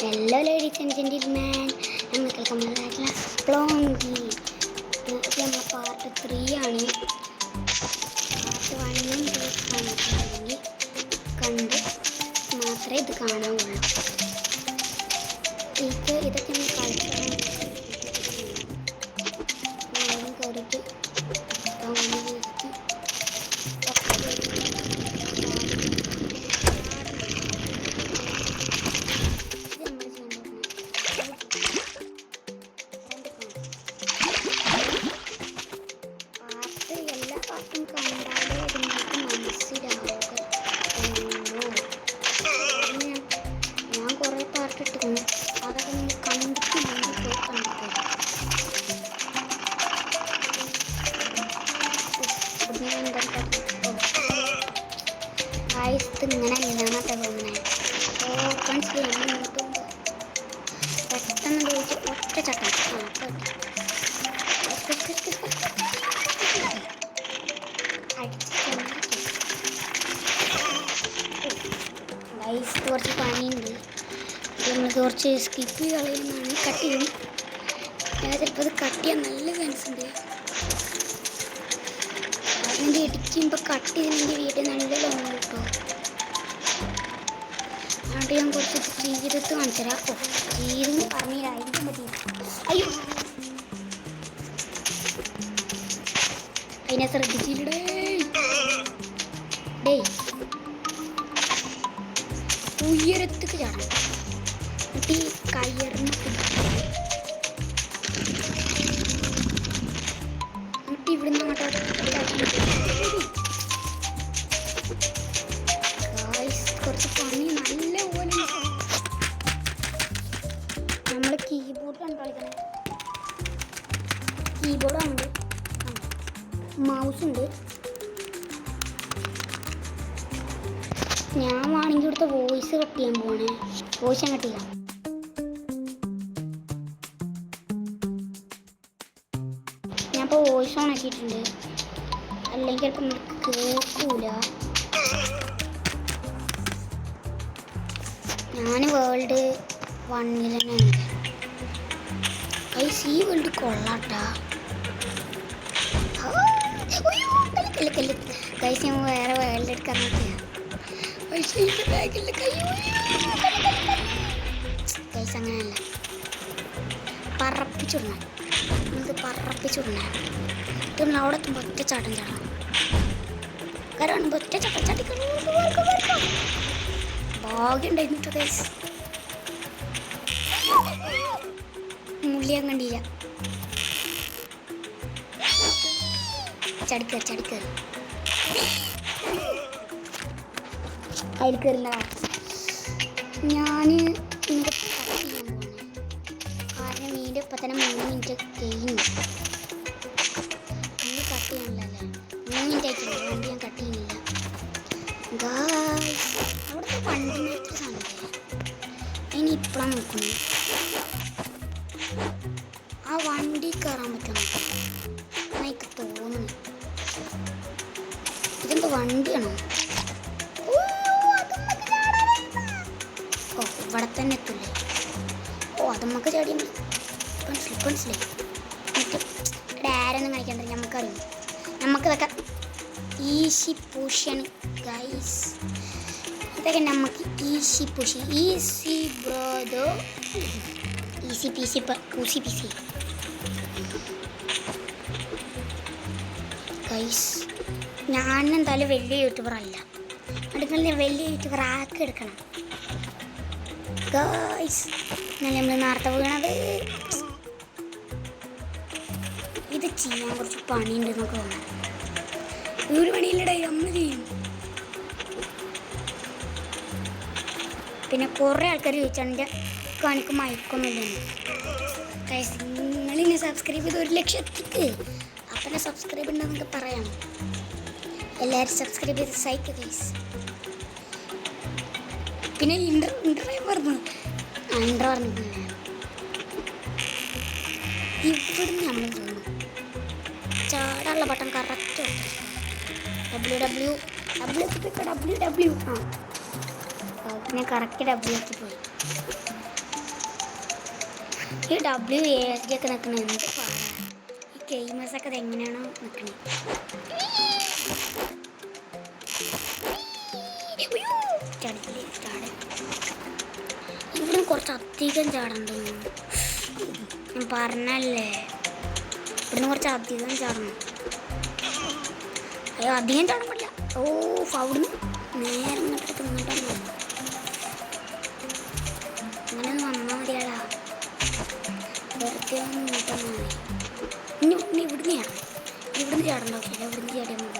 Hello ladies and gentlemen, നമ്മൾക്ക് നമ്മളായിട്ടുള്ള പ്ലോങ്കി ഇത് നമ്മളെ പാർട്ട് 3 ആണ്. പാർട്ട് 1 കാണിച്ചിട്ടുണ്ടെങ്കിൽ കണ്ട് മാത്രമേ ഇത് കാണാവുള്ളൂ. ഇതൊക്കെ കളിക്കണം കയറിയിട്ട് ഞാൻ കുറേ പാർട്ടിട്ടിരുന്നു. അതൊക്കെ നിങ്ങൾ കണ്ടിട്ടില്ലെങ്കിൽ പോയി കണ്ടിട്ട് ഇങ്ങനെ ഇല്ലാന്നൊക്കെ തോന്നണേ. മനസ്സിലായി പെട്ടെന്ന് ചോദിച്ച് ഒറ്റ ചട്ടം കുറച്ച് പണിയുണ്ട്. നമ്മൾ കുറച്ച് സ്കിപ്പ് കളയുന്നതാണ്. കട്ട് ചെയ്യും. ഞാൻ ചിലപ്പോൾ അത് കട്ട് ചെയ്യാൻ നല്ല ചാൻസ് ഉണ്ട്. അതിൻ്റെ എഡിറ്റ് ചെയ്യുമ്പോൾ കട്ട് ചെയ്തില്ലെങ്കിൽ വീട്ടിൽ നല്ല ലോങ് കിട്ടുമോ. അതുകൊണ്ട് ഞാൻ കുറച്ച് ചെയ്തെടുത്ത് കാണിച്ചു തരാം. ചെയ്തെന്ന് പറഞ്ഞില്ലായിരിക്കും പറ്റില്ല. അയ്യോ അതിനെ ശ്രദ്ധിച്ചില്ലേ. ഉയരത്തേക്ക് ചാടും. എന്നിട്ട് ഈ കയറിന് എന്നിട്ട് ഇവിടുന്ന് കുറച്ച് പണി നല്ല പോലെ. നമ്മൾ കീബോർഡാണ് കളിക്കണേ. കീബോർഡുണ്ട്, മൗസ് ഉണ്ട്. ഞാൻ വേണമെങ്കിൽ ഇവിടുത്തെ വോയിസ് കട്ട് ചെയ്യാൻ പോകണേ. വോയിസ് ഞാൻ കട്ടില്ല. ഞാനിപ്പോൾ വോയിസ് ഓൺ ആക്കിയിട്ടുണ്ട്. അല്ലെങ്കിൽ ചിലപ്പോൾ നമുക്ക് കേൾക്കൂല. ഞാൻ വേൾഡ് 1 തന്നെയാണ്. ഈ വേൾഡ് കൊള്ളാട്ടാ. കൈസ് ഞാൻ വേറെ വേൾഡ് എടുക്കാൻ നോക്കിയാ. കൈസ് അങ്ങനെയല്ല, പറപ്പിച്ചിടണം. നമുക്ക് പറപ്പിച്ചിടണം. ഇതൊന്നും അവിടെ എത്തുമ്പോൾ ഒറ്റ ചാട്ടം ചാടണം. കാരണം ഒറ്റ ചാട്ടം ചാട്ടിക്കണം. ഭാഗ്യം ഉണ്ടായിരുന്നു കൈസ്. മുള്ളിയാൻ കണ്ടില്ല. ചടിക്കറി അതിൽ കയറില്ല. ഞാൻ ഇതിൻ്റെ കട്ട് ചെയ്യാൻ പോകുന്നത് കാരണം വീണ്ടും ഇപ്പം തന്നെ 3 മിനിറ്റ് കഴിഞ്ഞു. നമ്മൾ കട്ട് ചെയ്യാനില്ലല്ലേ. 3 മിനിറ്റ് ആയിട്ടില്ല. വണ്ടി ഞാൻ കട്ട് ചെയ്യുന്നില്ല. അവിടുത്തെ വണ്ടിൻ്റെ എത്ര സാധനമില്ലേ. ഇനി ഇപ്പോഴാണ് നോക്കുന്നത് ആ വണ്ടി കയറാൻ പറ്റുമോ എനിക്ക് തോന്നുന്നു. ഇതെന്താ വണ്ടിയാണോ? ഇവിടെ തന്നെ എത്തില്ലേ. അത് നമുക്ക് ചാടി മനസ്സിലായി. എന്നിട്ട് ആരൊന്നും കളിക്കണ്ട. നമുക്കറിയാം. നമുക്ക് ഇതൊക്കെ ഈസി പുഷൻ ഗൈസ്. ഇതൊക്കെ നമുക്ക് ഈസി പുഷ്. ഈസി ബ്രോദോ. ഈസി പീസി പൂസി പീസി ഗൈസ്. ഞാൻ എന്തായാലും വലിയ യൂട്യൂബർ അല്ല. അടുക്കള വലിയ യൂട്യൂബർ ആക്കി എടുക്കണം ഗൈസ്. എന്നാലും നമ്മൾ നേരത്തെ വീണത്. ഇത് ചെയ്യാൻ കുറച്ച് പണിയുണ്ടെന്നൊക്കെ തോന്നുന്നു. ഒരു പണിയില്ലടേ നമ്മൾ ചെയ്യും. പിന്നെ കുറേ ആൾക്കാർ ചോദിച്ചാൽ എനിക്ക് മയക്കൊന്നുമില്ലെന്ന്. ഗൈസ് നിങ്ങളിങ്ങനെ സബ്സ്ക്രൈബ് ചെയ്ത് 1 ലക്ഷത്തിക്ക് അപ്പം സബ്സ്ക്രൈബ് ഉണ്ടെന്നൊക്കെ പറയാം. എല്ലാവരും സബ്സ്ക്രൈബ് ചെയ്ത് സൈക്ക് ഗൈസ്. പിന്നെ ഇൻ്റർ പറഞ്ഞു ഇവിടുന്ന് നമ്മൾ തോന്നുന്നു ചാടാനുള്ള ബട്ടൺ കറക്റ്റ് ഡബ്ല്യു ഞാൻ കറക്റ്റ് ഡബ്ല്യു എത്തി പോയി. ഈ WASD ഒക്കെ നിൽക്കുന്നത് എന്ത് പാടാണ്. ഈ ഗെയിമേഴ്സൊക്കെ അത് എങ്ങനെയാണോ നിൽക്കണേ. ഇവിടുന്ന് കുറച്ച് അധികം ചാടണ്ട്. ഞാൻ പറഞ്ഞല്ലേ ഇവിടുന്ന് കുറച്ച് അധികം ചാടണം. അയ്യോ അധികം ചാടാൻ പറ്റില്ല. ഓ അവിടുന്ന് നേരെ ഇങ്ങോട്ട് തിന്നിട്ടാണ്. അങ്ങനെ ഒന്ന് വന്നാൽ മതിയാടാ. വെറുതെ ഒന്ന് നീട്ടാൻ മതി. ഇനി ഇവിടുന്ന് ചാടണം. ഇവിടുന്ന് ചാടേണ്ട ആവശ്യമില്ല. ഇവിടുന്ന് ചാടിയാൽ മതി.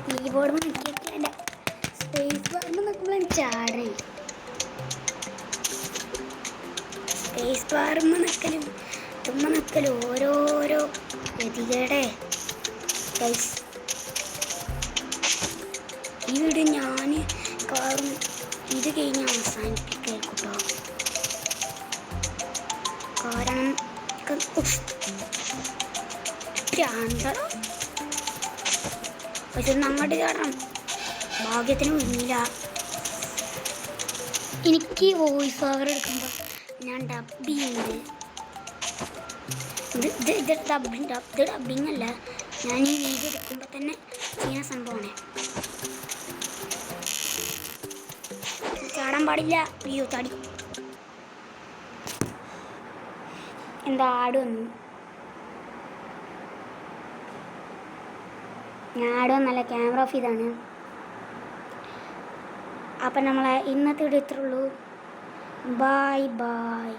കീബോർഡ് നിൽക്കില്ല. സ്പേസ് ബാറിൽ നിൽക്കുമ്പോഴാണ് ചാടേ. സ്പേസ് ബാറുമ്മ നിൽക്കലും തുമ്മ നിൽക്കലും ഓരോരോ ഗതികേടെ. ഈ വീഡിയോ ഞാൻ കാറും ഇത് കഴിഞ്ഞ് അവസാനിപ്പിക്കേട്ടോ. കാരണം രണ്ടോ പക്ഷെ അങ്ങോട്ട് ചാടണം. ഭാഗ്യത്തിന് ഇല്ല. എനിക്ക് വോയിസ് ഓവർ എടുക്കുമ്പോൾ ഞാൻ ഡബ് ചെയ്യുന്നത് ഇത് ഡബിങ് അല്ല. ഞാൻ ഈ വീഡിയോ എടുക്കുമ്പോൾ തന്നെ ചെയ്യുന്ന സംഭവമാണ്. ചാടാൻ പാടില്ല. അയ്യോ ചാടി. എന്താ ആട് വന്നു. ഞാൻ ആട് വന്നല്ല, ക്യാമറ ഓഫ് ചെയ്താണ്. അപ്പം നമ്മളെ ഇന്നത്തെ വീഡിയോ ഇത്രയുള്ളൂ. Bye by.